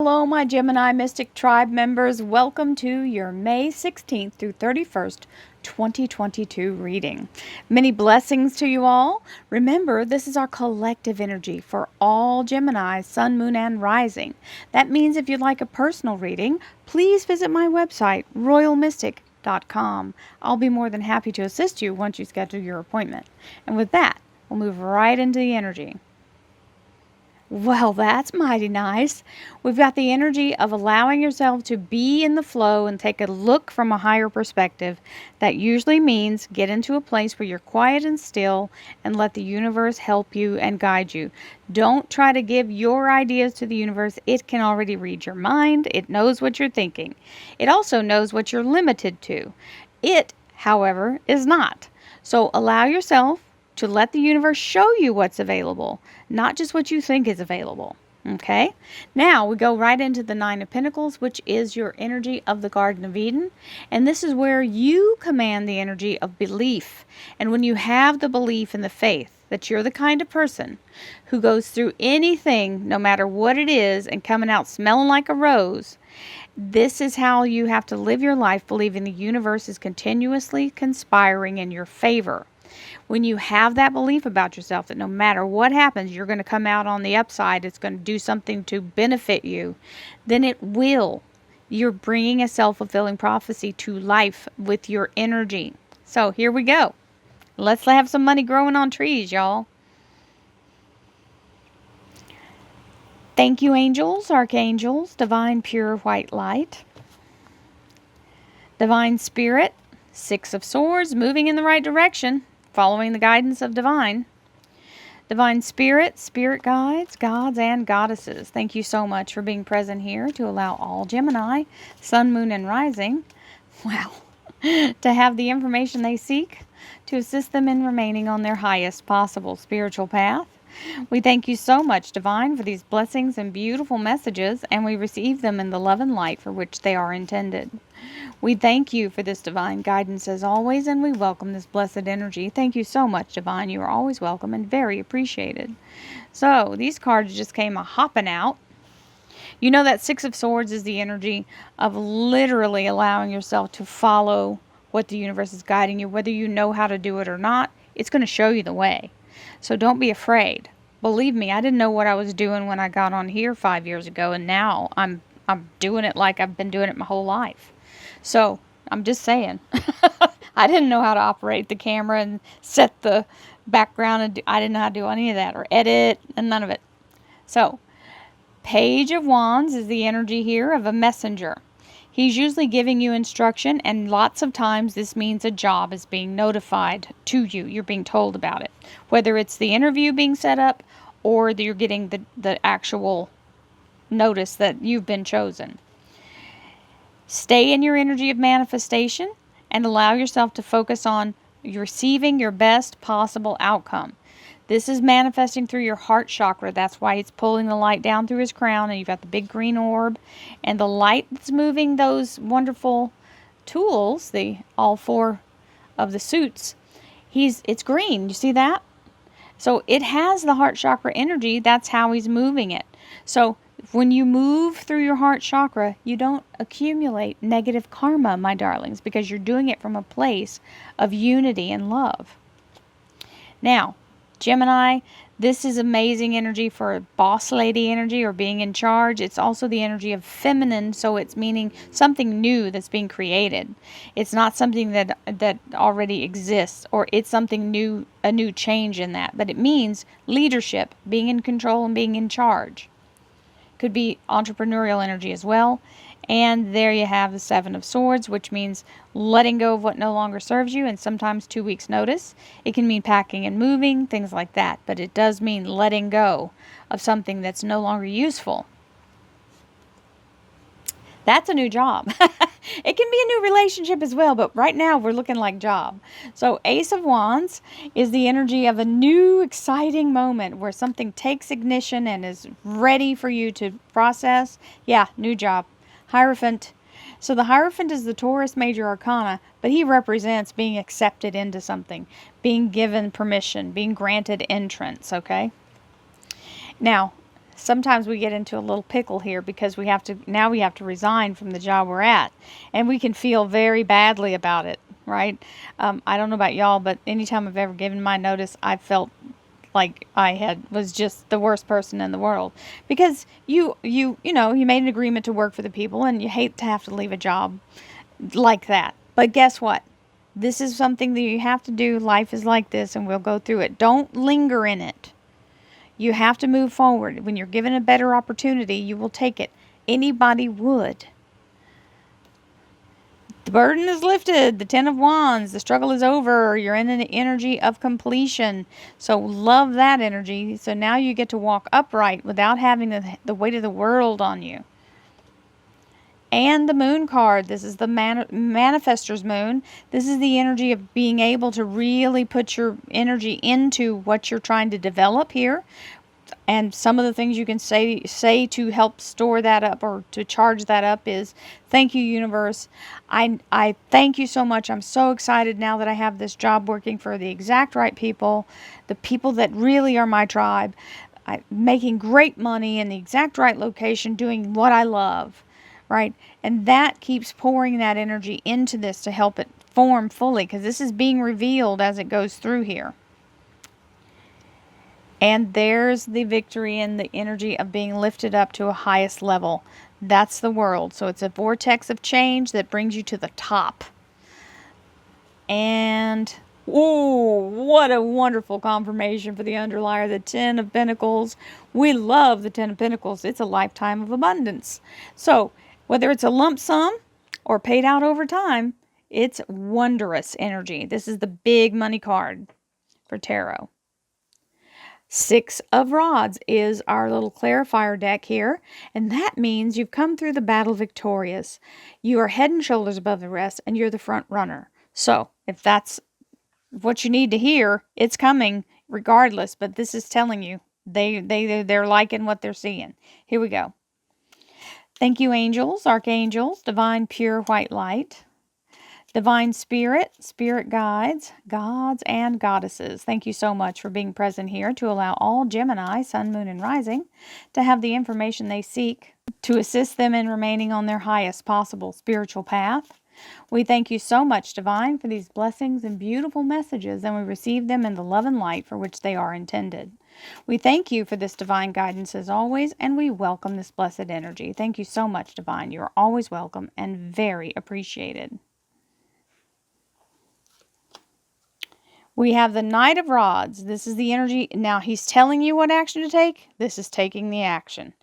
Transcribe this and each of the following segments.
Hello, my Gemini Mystic Tribe members. Welcome to your May 16th through 31st, 2022 reading. Many blessings to you all. Remember, this is our collective energy for all Gemini, Sun, Moon, and Rising. That means if you'd like a personal reading, please visit my website, royalmystic.com. I'll be more than happy to assist you once you schedule your appointment. And with that, we'll move right into the energy. Well, that's mighty nice. We've got the energy of allowing yourself to be in the flow and take a look from a higher perspective. That usually means get into a place where you're quiet and still and let the universe help you and guide you. Don't try to give your ideas to the universe. It can already read your mind. It knows what you're thinking. It also knows what you're limited to. It, however, is not. So allow yourself to let the universe show you what's available, not just what you think is available. Okay? Now we go right into the Nine of Pentacles, which is your energy of the Garden of Eden. And this is where you command the energy of belief. And when you have the belief and the faith that you're the kind of person who goes through anything, no matter what it is, and coming out smelling like a rose, this is how you have to live your life, believing the universe is continuously conspiring in your favor. When you have that belief about yourself that no matter what happens, you're going to come out on the upside, it's going to do something to benefit you, then it will. You're bringing a self-fulfilling prophecy to life with your energy. So here we go. Let's have some money growing on trees, y'all. Thank you, angels, archangels, divine pure white light, divine spirit, Six of Swords, moving in the right direction, following the guidance of divine. Divine spirit, spirit guides, gods, and goddesses. Thank you so much for being present here to allow all Gemini, Sun, Moon, and Rising, wow, to have the information they seek to assist them in remaining on their highest possible spiritual path. We thank you so much, Divine, for these blessings and beautiful messages, and we receive them in the love and light for which they are intended. We thank you for this divine guidance as always, and we welcome this blessed energy. Thank you so much, Divine. You are always welcome and very appreciated. So, these cards just came a-hopping out. You know that Six of Swords is the energy of literally allowing yourself to follow what the universe is guiding you. Whether you know how to do it or not, it's going to show you the way. So don't be afraid. Believe me, I didn't know what I was doing when I got on here 5 years ago, and now I'm doing it like I've been doing it my whole life. So I'm just saying, I didn't know how to operate the camera and set the background, and I didn't know how to do any of that, or edit, and none of it. So Page of Wands is the energy here of a messenger. He's usually giving you instruction, and lots of times this means a job is being notified to you. You're being told about it. Whether it's the interview being set up or you're getting the actual notice that you've been chosen. Stay in your energy of manifestation and allow yourself to focus on receiving your best possible outcome. This is manifesting through your heart chakra. That's why he's pulling the light down through his crown, and you've got the big green orb. And the light that's moving those wonderful tools, all four of the suits, it's green. You see that? So it has the heart chakra energy. That's how he's moving it. So when you move through your heart chakra, you don't accumulate negative karma, my darlings, because you're doing it from a place of unity and love. Now, Gemini, this is amazing energy for boss lady energy or being in charge. It's also the energy of feminine, so it's meaning something new that's being created. It's not something that already exists, or it's something new, a new change in that. But it means leadership, being in control and being in charge. Could be entrepreneurial energy as well. And there you have the Seven of Swords, which means letting go of what no longer serves you, and sometimes 2 weeks notice. It can mean packing and moving, things like that. But it does mean letting go of something that's no longer useful. That's a new job. It can be a new relationship as well, but right now we're looking like job. So Ace of Wands is the energy of a new exciting moment where something takes ignition and is ready for you to process. Yeah, new job. Hierophant. So the Hierophant is the Taurus major arcana, but he represents being accepted into something, being given permission, being granted entrance, okay? Now, sometimes we get into a little pickle here because we have to resign from the job we're at, and we can feel very badly about it, right? I don't know about y'all, but anytime I've ever given my notice, I've felt like was just the worst person in the world, because you made an agreement to work for the people, and you hate to have to leave a job like that. But guess what? This is something that you have to do. Life is like this, and we'll go through it. Don't linger in it. You have to move forward. When you're given a better opportunity, you will take it. Anybody would. The burden is lifted. The 10 of Wands. The struggle is over. You're in an energy of completion. So love that energy. So now you get to walk upright without having the weight of the world on you. And the Moon card. This is the manifestor's moon. This is the energy of being able to really put your energy into what you're trying to develop here. And some of the things you can say to help store that up or to charge that up is, thank you, universe. I thank you so much. I'm so excited now that I have this job working for the exact right people, the people that really are my tribe, making great money in the exact right location, doing what I love. Right? And that keeps pouring that energy into this to help it form fully, because this is being revealed as it goes through here. And there's the victory and the energy of being lifted up to a highest level. That's the world. So it's a vortex of change that brings you to the top. And oh, what a wonderful confirmation for the underlier, the 10 of Pentacles. We love the 10 of Pentacles. It's a lifetime of abundance. So whether it's a lump sum or paid out over time, it's wondrous energy. This is the big money card for tarot. 6 of Rods is our little clarifier deck here, and that means you've come through the battle victorious. You are head and shoulders above the rest, and you're the front runner. So if that's what you need to hear, it's coming regardless, but this is telling you they're liking what they're seeing. Here we go. Thank you, angels, archangels, divine pure white light, divine spirit, spirit guides, gods, and goddesses. Thank you so much for being present here to allow all Gemini, sun, moon, and rising to have the information they seek to assist them in remaining on their highest possible spiritual path. We thank you so much, Divine, for these blessings and beautiful messages, and we receive them in the love and light for which they are intended. We thank you for this divine guidance as always, and we welcome this blessed energy. Thank you so much, Divine. You are always welcome and very appreciated. We have the Knight of Rods. This is the energy. Now, he's telling you what action to take. This is taking the action.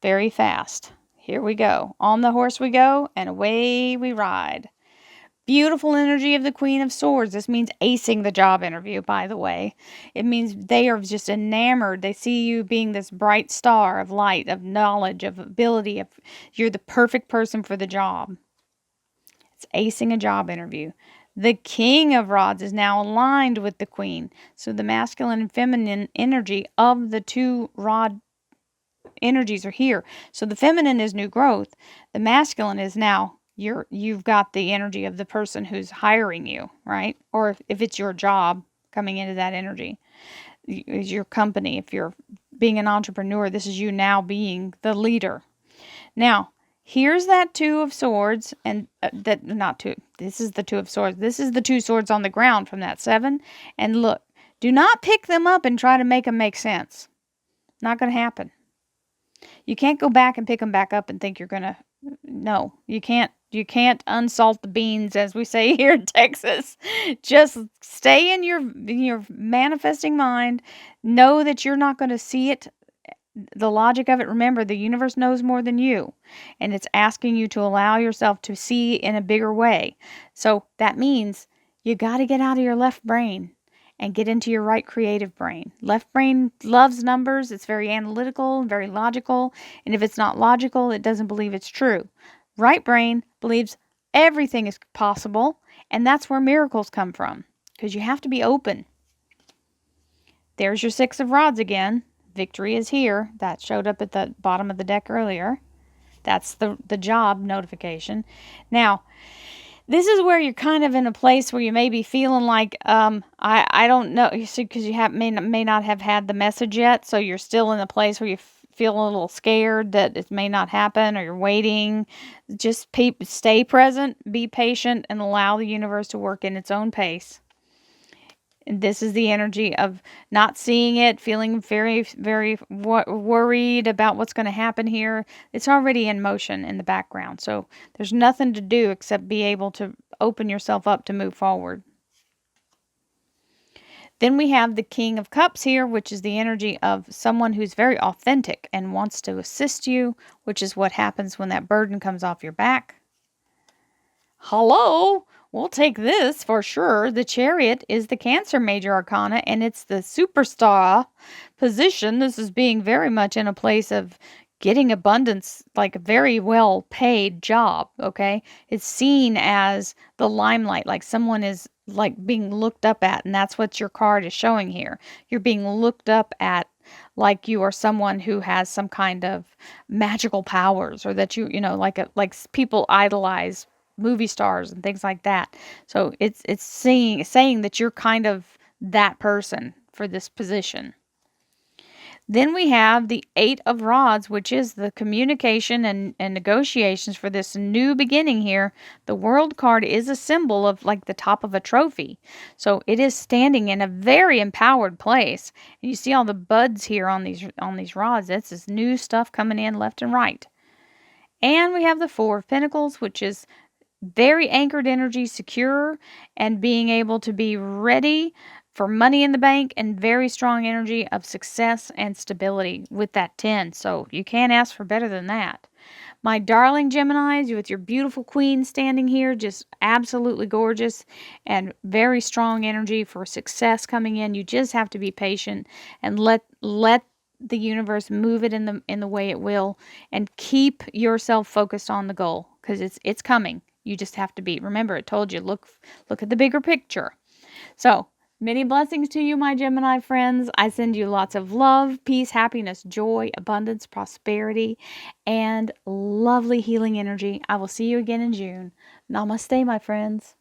Very fast. Here we go. On the horse we go, and away we ride. Beautiful energy of the Queen of Swords. This means acing the job interview, by the way. It means they are just enamored. They see you being this bright star of light, of knowledge, of ability. You're the perfect person for the job. It's acing a job interview. The King of Rods is now aligned with the Queen. So the masculine and feminine energy of the two rod energies are here. So the feminine is new growth. The masculine is now you've got the energy of the person who's hiring you, right? Or if it's your job coming into that energy, is your company. If you're being an entrepreneur, this is you now being the leader. Now, here's that 2 of Swords, and this is the 2 of Swords. This is the 2 swords on the ground from that 7. And look, do not pick them up and try to make them make sense. Not going to happen. You can't go back and pick them back up and think you're going to, no, you can't unsalt the beans, as we say here in Texas. Just stay in your manifesting mind. Know that you're not going to see it. The logic of it, remember, the universe knows more than you, and it's asking you to allow yourself to see in a bigger way. So that means you got to get out of your left brain and get into your right creative brain. Left brain loves numbers. It's very analytical, very logical. And if it's not logical, it doesn't believe it's true. Right brain believes everything is possible. And that's where miracles come from, because you have to be open. There's your 6 of Rods again. Victory is here. That showed up at the bottom of the deck earlier. That's the job notification. Now, this is where you're kind of in a place where you may be feeling like, I don't know, you see, because you may not have had the message yet, so you're still in a place where you feel a little scared that it may not happen or you're waiting, just stay present, be patient, and allow the universe to work in its own pace. And this is the energy of not seeing it, feeling very, very worried about what's going to happen here. It's already in motion in the background. So there's nothing to do except be able to open yourself up to move forward. Then we have the King of Cups here, which is the energy of someone who's very authentic and wants to assist you, which is what happens when that burden comes off your back. Hello? We'll take this for sure. The Chariot is the Cancer Major Arcana, and it's the superstar position. This is being very much in a place of getting abundance, like a very well paid job, okay? It's seen as the limelight, like someone is like being looked up at, and that's what your card is showing here. You're being looked up at like you are someone who has some kind of magical powers, or that you know, like people idolize movie stars and things like that. So it's saying that you're kind of that person for this position. Then we have the Eight of Rods, which is the communication and negotiations for this new beginning here. The World card is a symbol of like the top of a trophy. So it is standing in a very empowered place. And you see all the buds here on these rods. That's this new stuff coming in left and right. And we have the Four of Pentacles, which is very anchored energy, secure, and being able to be ready for money in the bank, and very strong energy of success and stability with that 10. So you can't ask for better than that. My darling Geminis, with your beautiful queen standing here, just absolutely gorgeous and very strong energy for success coming in. You just have to be patient and let the universe move it in the way it will, and keep yourself focused on the goal, because it's coming. You just have to be. Remember, it told you, look at the bigger picture. So, many blessings to you, my Gemini friends. I send you lots of love, peace, happiness, joy, abundance, prosperity, and lovely healing energy. I will see you again in June. Namaste, my friends.